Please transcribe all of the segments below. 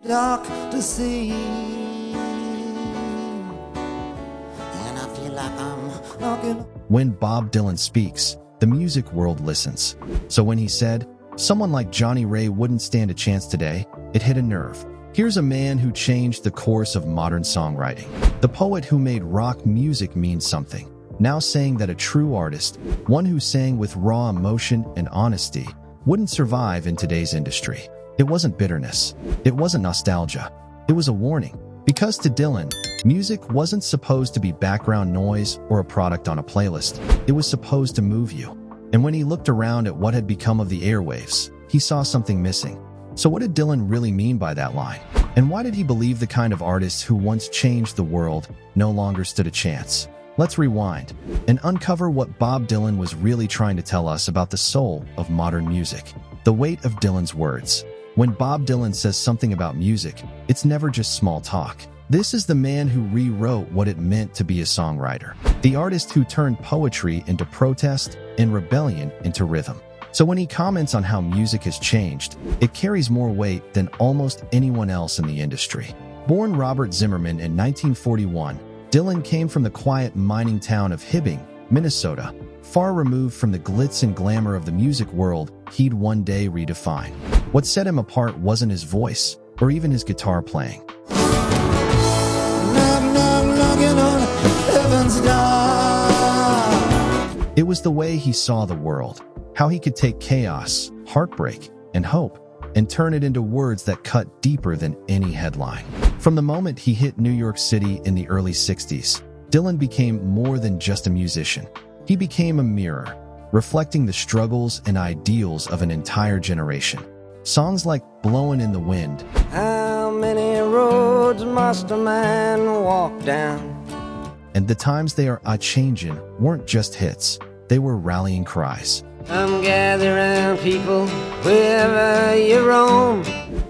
dark to see, and I feel like I'm knocking. When Bob Dylan speaks, the music world listens. So when he said, "Someone like Johnny Ray wouldn't stand a chance today," it hit a nerve. Here's a man who changed the course of modern songwriting. The poet who made rock music mean something, now saying that a true artist, one who sang with raw emotion and honesty, wouldn't survive in today's industry. It wasn't bitterness. It wasn't nostalgia. It was a warning. Because to Dylan, music wasn't supposed to be background noise or a product on a playlist. It was supposed to move you. And when he looked around at what had become of the airwaves, he saw something missing. So what did Dylan really mean by that line? And why did he believe the kind of artists who once changed the world no longer stood a chance? Let's rewind and uncover what Bob Dylan was really trying to tell us about the soul of modern music. The weight of Dylan's words. When Bob Dylan says something about music, it's never just small talk. This is the man who rewrote what it meant to be a songwriter. The artist who turned poetry into protest and rebellion into rhythm. So when he comments on how music has changed, it carries more weight than almost anyone else in the industry. Born Robert Zimmerman in 1941, Dylan came from the quiet mining town of Hibbing, Minnesota, far removed from the glitz and glamour of the music world he'd one day redefine. What set him apart wasn't his voice, or even his guitar playing. It was the way he saw the world, how he could take chaos, heartbreak, and hope, and turn it into words that cut deeper than any headline. From the moment he hit New York City in the early 60s, Dylan became more than just a musician. He became a mirror, reflecting the struggles and ideals of an entire generation. Songs like Blowin' in the Wind, How many roads must a man walk down? and The Times They Are A-Changin' weren't just hits, they were rallying cries. Come gather round, people, wherever you roam.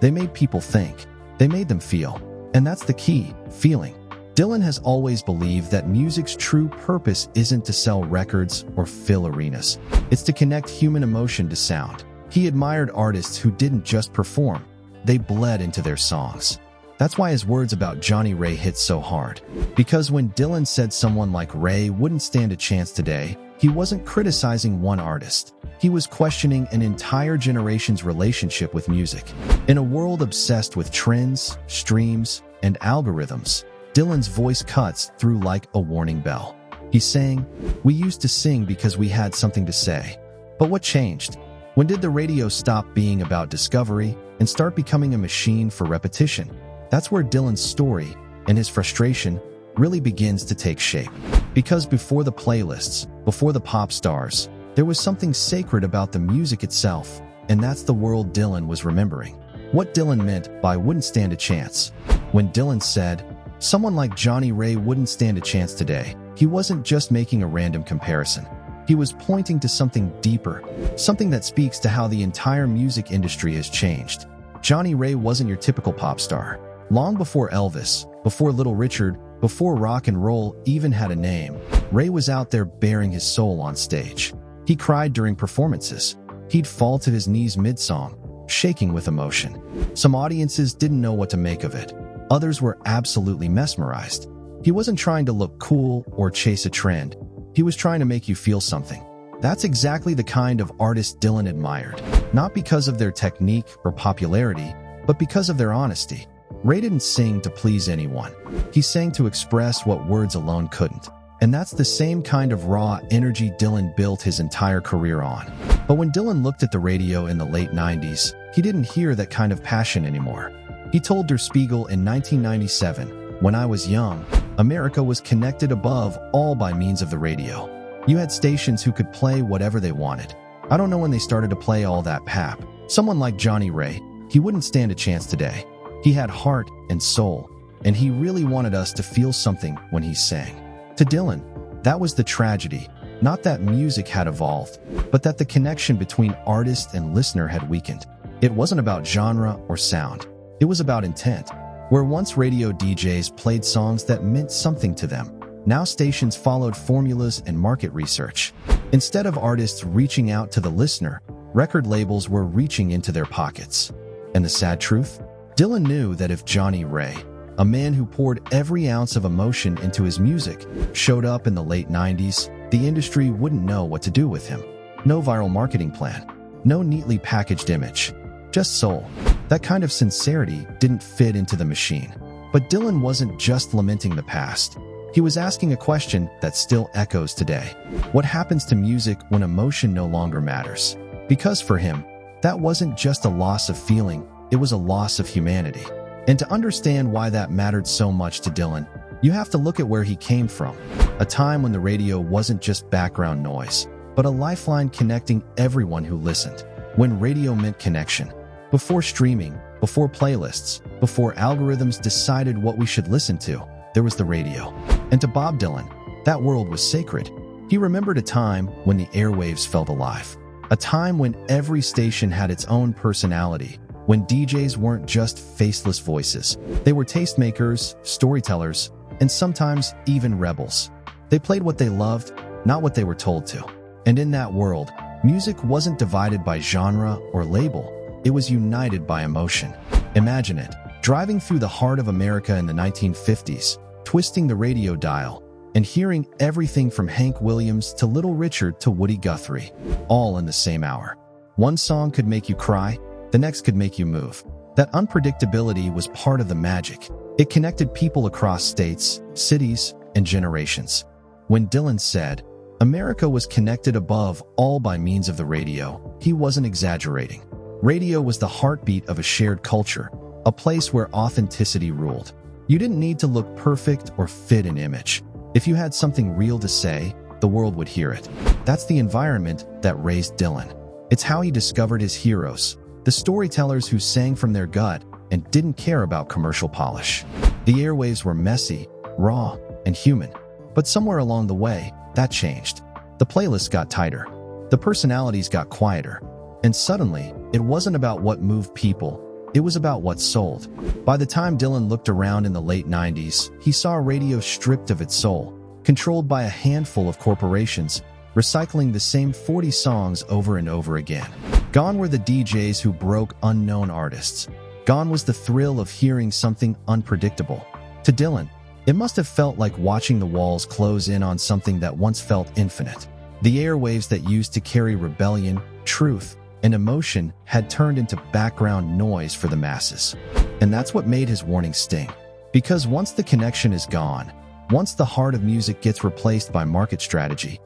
They made people think. They made them feel. And that's the key, feeling. Dylan has always believed that music's true purpose isn't to sell records or fill arenas. It's to connect human emotion to sound. He admired artists who didn't just perform, they bled into their songs. That's why his words about Johnny Ray hit so hard. Because when Dylan said someone like Ray wouldn't stand a chance today, he wasn't criticizing one artist. He was questioning an entire generation's relationship with music. In a world obsessed with trends, streams, and algorithms, Dylan's voice cuts through like a warning bell. He's saying, "We used to sing because we had something to say. But what changed? When did the radio stop being about discovery and start becoming a machine for repetition?" That's where Dylan's story and his frustration really begins to take shape. Because before the playlists, before the pop stars, there was something sacred about the music itself, and that's the world Dylan was remembering. What Dylan meant by wouldn't stand a chance. When Dylan said, "Someone like Johnny Ray wouldn't stand a chance today," he wasn't just making a random comparison. He was pointing to something deeper, something that speaks to how the entire music industry has changed. Johnny Ray wasn't your typical pop star. Long before Elvis, before Little Richard, before rock and roll even had a name, Ray was out there bearing his soul on stage. He cried during performances. He'd fall to his knees mid-song, shaking with emotion. Some audiences didn't know what to make of it. Others were absolutely mesmerized. He wasn't trying to look cool or chase a trend. He was trying to make you feel something. That's exactly the kind of artist Dylan admired, not because of their technique or popularity, but because of their honesty. Ray didn't sing to please anyone. He sang to express what words alone couldn't. And that's the same kind of raw energy Dylan built his entire career on. But when Dylan looked at the radio in the late 90s, he didn't hear that kind of passion anymore. He told Der Spiegel in 1997, "When I was young, America was connected above all by means of the radio. You had stations who could play whatever they wanted. I don't know when they started to play all that pap. Someone like Johnny Ray, he wouldn't stand a chance today. He had heart and soul, and he really wanted us to feel something when he sang." To Dylan, that was the tragedy. Not that music had evolved, but that the connection between artist and listener had weakened. It wasn't about genre or sound. It was about intent. Where once radio DJs played songs that meant something to them, now stations followed formulas and market research. Instead of artists reaching out to the listener, record labels were reaching into their pockets. And the sad truth? Dylan knew that if Johnny Ray, a man who poured every ounce of emotion into his music, showed up in the late 90s, the industry wouldn't know what to do with him. No viral marketing plan, no neatly packaged image, just soul. That kind of sincerity didn't fit into the machine. But Dylan wasn't just lamenting the past. He was asking a question that still echoes today. What happens to music when emotion no longer matters? Because for him, that wasn't just a loss of feeling, it was a loss of humanity. And to understand why that mattered so much to Dylan, you have to look at where he came from. A time when the radio wasn't just background noise, but a lifeline connecting everyone who listened. When radio meant connection. Before streaming, before playlists, before algorithms decided what we should listen to, there was the radio. And to Bob Dylan, that world was sacred. He remembered a time when the airwaves felt alive. A time when every station had its own personality, when DJs weren't just faceless voices. They were tastemakers, storytellers, and sometimes even rebels. They played what they loved, not what they were told to. And in that world, music wasn't divided by genre or label. It was united by emotion. Imagine it, driving through the heart of America in the 1950s, twisting the radio dial, and hearing everything from Hank Williams to Little Richard to Woody Guthrie, all in the same hour. One song could make you cry, the next could make you move. That unpredictability was part of the magic. It connected people across states, cities, and generations. When Dylan said, America was connected above all by means of the radio, he wasn't exaggerating. Radio was the heartbeat of a shared culture, a place where authenticity ruled. You didn't need to look perfect or fit an image. If you had something real to say, the world would hear it. That's the environment that raised Dylan. It's how he discovered his heroes, the storytellers who sang from their gut and didn't care about commercial polish. The airwaves were messy, raw, and human. But somewhere along the way, that changed. The playlists got tighter. The personalities got quieter. And suddenly, it wasn't about what moved people, it was about what sold. By the time Dylan looked around in the late 90s, he saw radio stripped of its soul, controlled by a handful of corporations, recycling the same 40 songs over and over again. Gone were the DJs who broke unknown artists. Gone was the thrill of hearing something unpredictable. To Dylan, it must have felt like watching the walls close in on something that once felt infinite. The airwaves that used to carry rebellion, truth, and emotion had turned into background noise for the masses. And that's what made his warning sting. Because once the connection is gone, once the heart of music gets replaced by market strategy,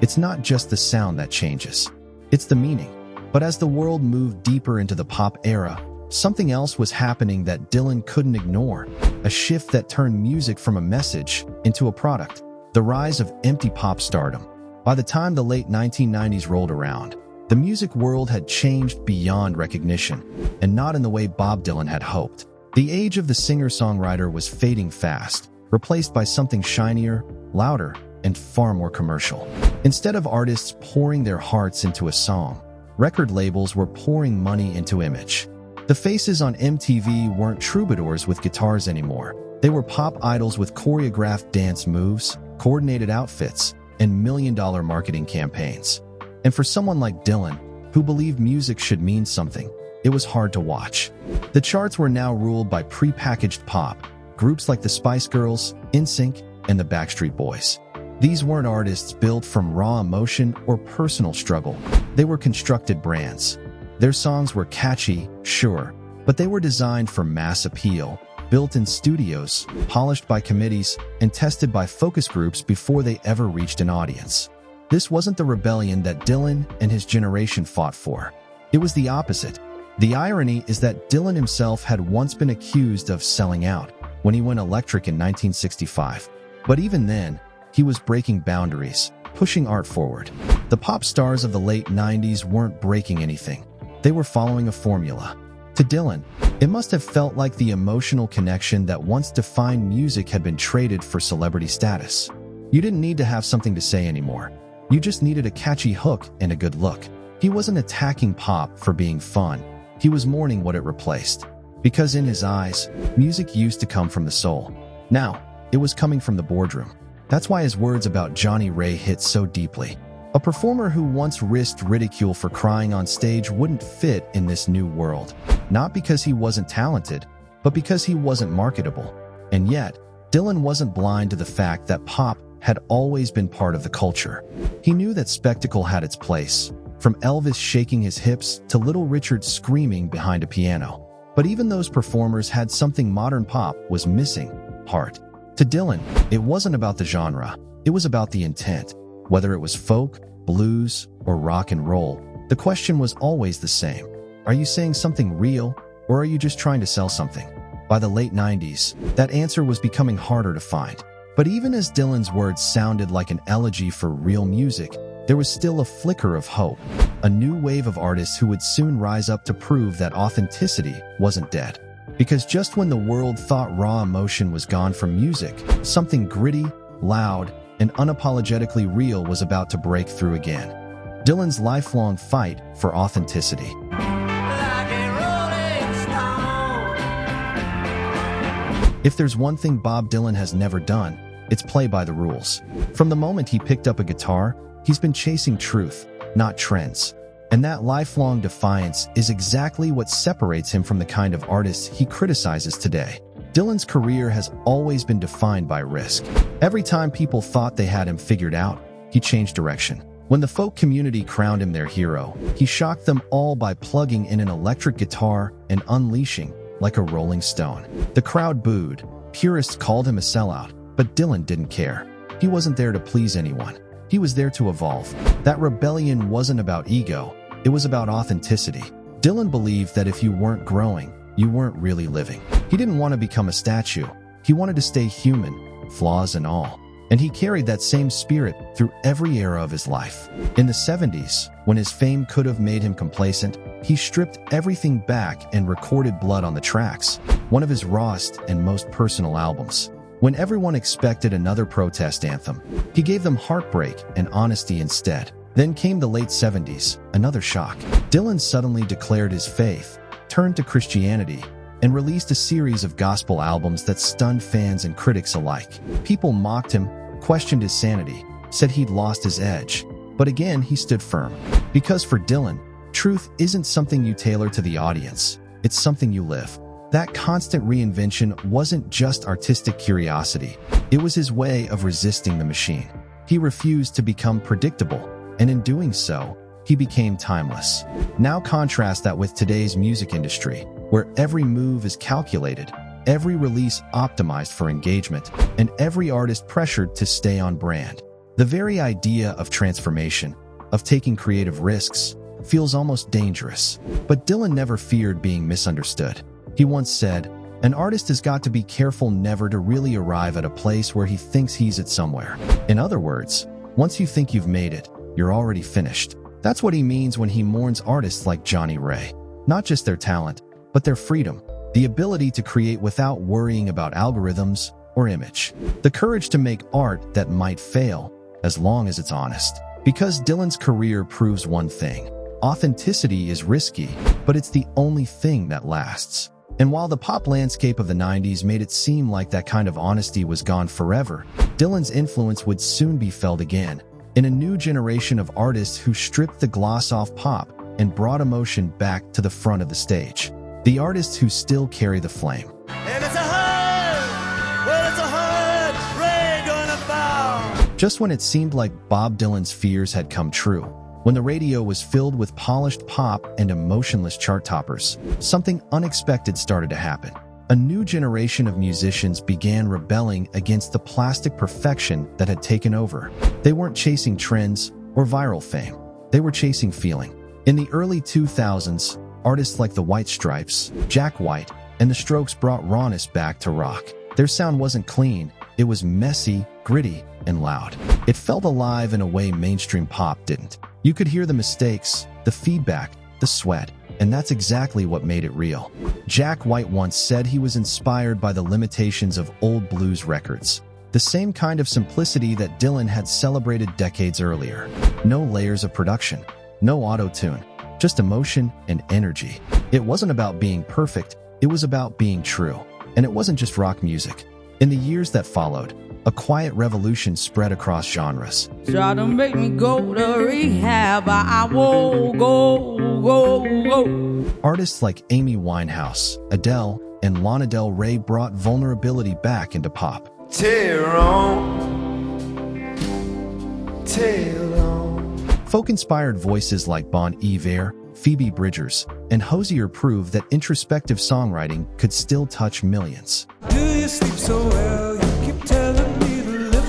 it's not just the sound that changes, it's the meaning. But as the world moved deeper into the pop era, something else was happening that Dylan couldn't ignore. A shift that turned music from a message into a product. The rise of empty pop stardom. By the time the late 1990s rolled around, the music world had changed beyond recognition, and not in the way Bob Dylan had hoped. The age of the singer-songwriter was fading fast, replaced by something shinier, louder, and far more commercial. Instead of artists pouring their hearts into a song, record labels were pouring money into image. The faces on MTV weren't troubadours with guitars anymore. They were pop idols with choreographed dance moves, coordinated outfits, and million-dollar marketing campaigns. And for someone like Dylan, who believed music should mean something, it was hard to watch. The charts were now ruled by pre-packaged pop, groups like the Spice Girls, NSYNC, and the Backstreet Boys. These weren't artists built from raw emotion or personal struggle. They were constructed brands. Their songs were catchy, sure, but they were designed for mass appeal, built in studios, polished by committees, and tested by focus groups before they ever reached an audience. This wasn't the rebellion that Dylan and his generation fought for. It was the opposite. The irony is that Dylan himself had once been accused of selling out when he went electric in 1965. But even then, he was breaking boundaries, pushing art forward. The pop stars of the late 90s weren't breaking anything. They were following a formula. To Dylan, it must have felt like the emotional connection that once defined music had been traded for celebrity status. You didn't need to have something to say anymore. You just needed a catchy hook and a good look. He wasn't attacking pop for being fun. He was mourning what it replaced. Because in his eyes, music used to come from the soul. Now, it was coming from the boardroom. That's why his words about Johnny Ray hit so deeply. A performer who once risked ridicule for crying on stage wouldn't fit in this new world, not because he wasn't talented, but because he wasn't marketable. And yet, Dylan wasn't blind to the fact that pop had always been part of the culture. He knew that spectacle had its place, from Elvis shaking his hips to Little Richard screaming behind a piano. But even those performers had something modern pop was missing: heart. To Dylan, it wasn't about the genre, it was about the intent. Whether it was folk, blues, or rock and roll, the question was always the same. Are you saying something real, or are you just trying to sell something? By the late 90s, that answer was becoming harder to find. But even as Dylan's words sounded like an elegy for real music, there was still a flicker of hope, a new wave of artists who would soon rise up to prove that authenticity wasn't dead. Because just when the world thought raw emotion was gone from music, something gritty, loud, and unapologetically real was about to break through again. Dylan's lifelong fight for authenticity. If there's one thing Bob Dylan has never done, it's play by the rules. From the moment he picked up a guitar, he's been chasing truth, not trends. And that lifelong defiance is exactly what separates him from the kind of artists he criticizes today. Dylan's career has always been defined by risk. Every time people thought they had him figured out, he changed direction. When the folk community crowned him their hero, he shocked them all by plugging in an electric guitar and unleashing like a rolling stone. The crowd booed. Purists called him a sellout, but Dylan didn't care. He wasn't there to please anyone. He was there to evolve. That rebellion wasn't about ego, it was about authenticity. Dylan believed that if you weren't growing, you weren't really living. He didn't want to become a statue. He wanted to stay human, flaws and all. And he carried that same spirit through every era of his life. In the 70s, when his fame could have made him complacent, he stripped everything back and recorded Blood on the Tracks, one of his rawest and most personal albums. When everyone expected another protest anthem, he gave them heartbreak and honesty instead. Then came the late 70s, another shock. Dylan suddenly declared his faith, turned to Christianity, and released a series of gospel albums that stunned fans and critics alike. People mocked him, questioned his sanity, said he'd lost his edge. But again, he stood firm. Because for Dylan, truth isn't something you tailor to the audience, it's something you live. That constant reinvention wasn't just artistic curiosity, it was his way of resisting the machine. He refused to become predictable, and in doing so, he became timeless. Now contrast that with today's music industry, where every move is calculated, every release optimized for engagement, and every artist pressured to stay on brand. The very idea of transformation, of taking creative risks, feels almost dangerous. But Dylan never feared being misunderstood. He once said, "An artist has got to be careful never to really arrive at a place where he thinks he's at somewhere." In other words, once you think you've made it, you're already finished. That's what he means when he mourns artists like Johnny Ray. Not just their talent, but their freedom, the ability to create without worrying about algorithms or image, the courage to make art that might fail, as long as it's honest. Because Dylan's career proves one thing: authenticity is risky, but it's the only thing that lasts. And while the pop landscape of the 90s made it seem like that kind of honesty was gone forever, Dylan's influence would soon be felt again, in a new generation of artists who stripped the gloss off pop and brought emotion back to the front of the stage. The artists who still carry the flame. If it's a hug, well, it's a hug, rain gonna fall. Just when it seemed like Bob Dylan's fears had come true, when the radio was filled with polished pop and emotionless chart toppers, something unexpected started to happen. A new generation of musicians began rebelling against the plastic perfection that had taken over. They weren't chasing trends or viral fame. They were chasing feeling. In the early 2000s, artists like the White Stripes, Jack White, and the Strokes brought rawness back to rock. Their sound wasn't clean, it was messy, gritty, and loud. It felt alive in a way mainstream pop didn't. You could hear the mistakes, the feedback, the sweat, and that's exactly what made it real. Jack White once said he was inspired by the limitations of old blues records, the same kind of simplicity that Dylan had celebrated decades earlier. No layers of production, no auto-tune, just emotion and energy. It wasn't about being perfect, it was about being true. And it wasn't just rock music. In the years that followed, a quiet revolution spread across genres. Try to make me go to rehab, I won't go. Artists like Amy Winehouse, Adele, and Lana Del Rey brought vulnerability back into pop. Tear on, tear on. Folk-inspired voices like Bon Iver, Phoebe Bridgers, and Hozier prove that introspective songwriting could still touch millions. Do you sleep so well? You keep telling me to live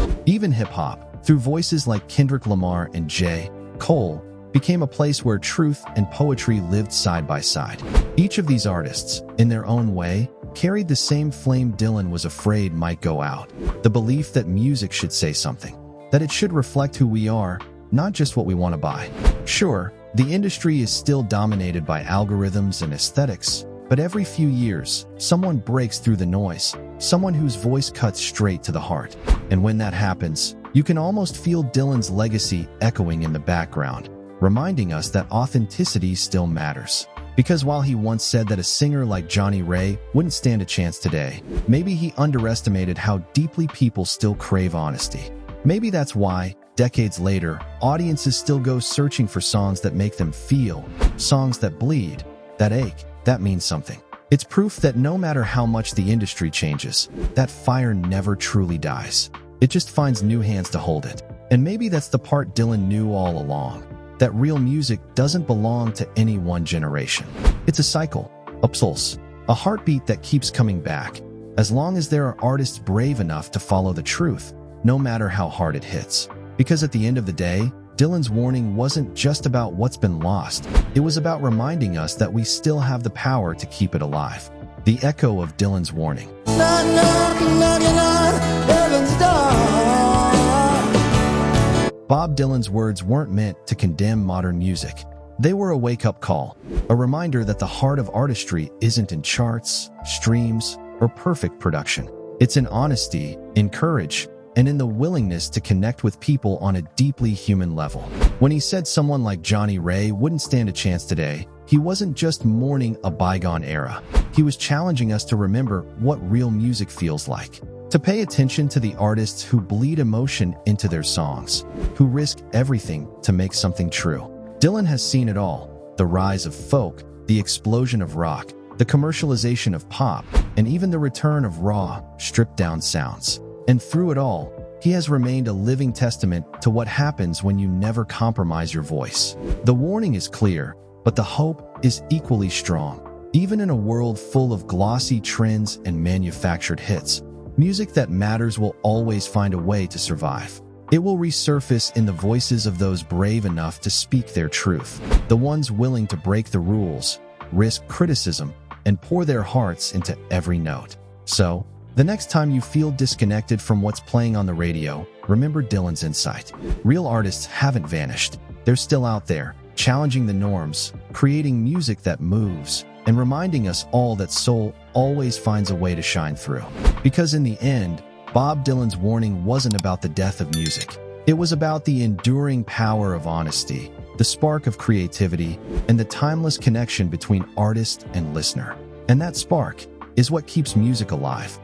for. Even hip-hop, through voices like Kendrick Lamar and J. Cole, became a place where truth and poetry lived side by side. Each of these artists, in their own way, carried the same flame Dylan was afraid might go out. The belief that music should say something, that it should reflect who we are, not just what we want to buy. Sure, the industry is still dominated by algorithms and aesthetics, but every few years, someone breaks through the noise, someone whose voice cuts straight to the heart. And when that happens, you can almost feel Dylan's legacy echoing in the background, reminding us that authenticity still matters. Because while he once said that a singer like Johnny Ray wouldn't stand a chance today, maybe he underestimated how deeply people still crave honesty. Maybe that's why, decades later, audiences still go searching for songs that make them feel, songs that bleed, that ache, that mean something. It's proof that no matter how much the industry changes, that fire never truly dies. It just finds new hands to hold it. And maybe that's the part Dylan knew all along, that real music doesn't belong to any one generation. It's a cycle, a pulse, a heartbeat that keeps coming back, as long as there are artists brave enough to follow the truth, no matter how hard it hits. Because at the end of the day, Dylan's warning wasn't just about what's been lost. It was about reminding us that we still have the power to keep it alive. The echo of Dylan's warning. Bob Dylan's words weren't meant to condemn modern music. They were a wake-up call, a reminder that the heart of artistry isn't in charts, streams, or perfect production. It's in honesty, in courage, and in the willingness to connect with people on a deeply human level. When he said someone like Johnny Ray wouldn't stand a chance today, he wasn't just mourning a bygone era. He was challenging us to remember what real music feels like, to pay attention to the artists who bleed emotion into their songs, who risk everything to make something true. Dylan has seen it all: the rise of folk, the explosion of rock, the commercialization of pop, and even the return of raw, stripped-down sounds. And through it all, he has remained a living testament to what happens when you never compromise your voice. The warning is clear, but the hope is equally strong. Even in a world full of glossy trends and manufactured hits, music that matters will always find a way to survive. It will resurface in the voices of those brave enough to speak their truth, the ones willing to break the rules, risk criticism, and pour their hearts into every note. So, the next time you feel disconnected from what's playing on the radio, remember Dylan's insight. Real artists haven't vanished. They're still out there, challenging the norms, creating music that moves, and reminding us all that soul always finds a way to shine through. Because in the end, Bob Dylan's warning wasn't about the death of music. It was about the enduring power of honesty, the spark of creativity, and the timeless connection between artist and listener. And that spark is what keeps music alive.